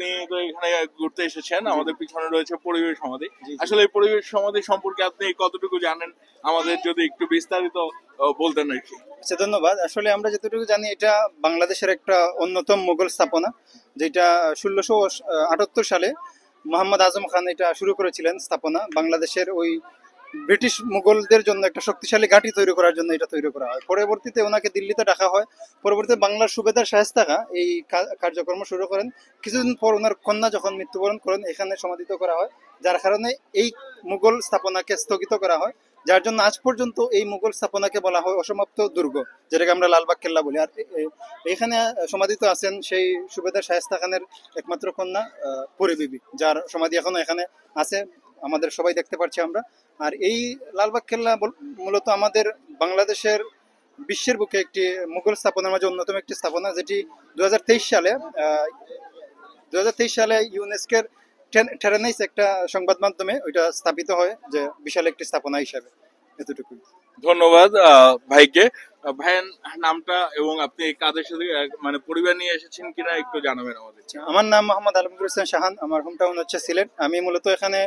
আপনি তো এখানে ঘুরতে এসেছেন, আমাদের পিছনে রয়েছে পরিবেশ সমাধি। আসলে এই পরিবেশ সমাধি সম্পর্কে আপনি কতটুকু জানেন, আমাদের যদি একটু বিস্তারিত বলতেন আর কি। আচ্ছা, ধন্যবাদ। আসলে আমরা যতটুকু জানি এটা বাংলাদেশের একটা অন্যতম মুঘল স্থাপনা, যেটা 1678 সালে মোহাম্মদ আজম খান এটা শুরু করেছিলেন স্থাপনা। বাংলাদেশের ওই ব্রিটিশ মুঘলদের জন্য একটা শক্তিশালী ঘাঁটি তৈরি করার জন্য এটা তৈরি করা হয়। পরবর্তীতে ওনাকে দিল্লিতে ডাকা হয়। পরবর্তীতে বাংলার সুবেদার শায়েস্তা খাঁ এই কার্যক্রম শুরু করেন। কিছুদিন পর ওনার কন্যা যখন মৃত্যুবরণ করেন, এখানে সমাধিত করা হয়, যার কারণে এই মুঘল স্থাপনাকে স্থগিত করা হয়, যার জন্য আজ পর্যন্ত এই মুঘল স্থাপনাকে বলা হয় অসমাপ্ত দুর্গ, যেটাকে আমরা লালবাগ কেল্লা বলি। আর এখানে সমাধিত আছেন সেই সুবেদার শায়েস্তা খানের একমাত্র কন্যা পরী বিবি, যার সমাধি এখনো এখানে আছে, আমাদের সবাই দেখতে পাচ্ছি আমরা। আর এই লালবাগ কেল্লা মূলত আমাদের বাংলাদেশের বিশ্বের বুকে একটি মুঘল স্থাপনার মাঝে অন্যতম একটি স্থাপনা, যেটি 2023 সালে 2023 সালে ইউনেস্কোর টেরানাইস একটা সংবাদ মাধ্যমে ওইটা স্থাপিত হয় যে বিশাল একটি স্থাপনা হিসাবে। এতটুকুই। ধন্যবাদ ভাইকে। ভাইয়ের নামটা এবং আপনি কাদের সাথে মানে পরিবার নিয়ে এসেছেন কিনা একটু জানাবেন আমাদের। আমার নাম মোহাম্মদ আলমগীর হোসেন শাহান, আমার হোম টাউন হচ্ছে সিলেট। আমি মূলত এখানে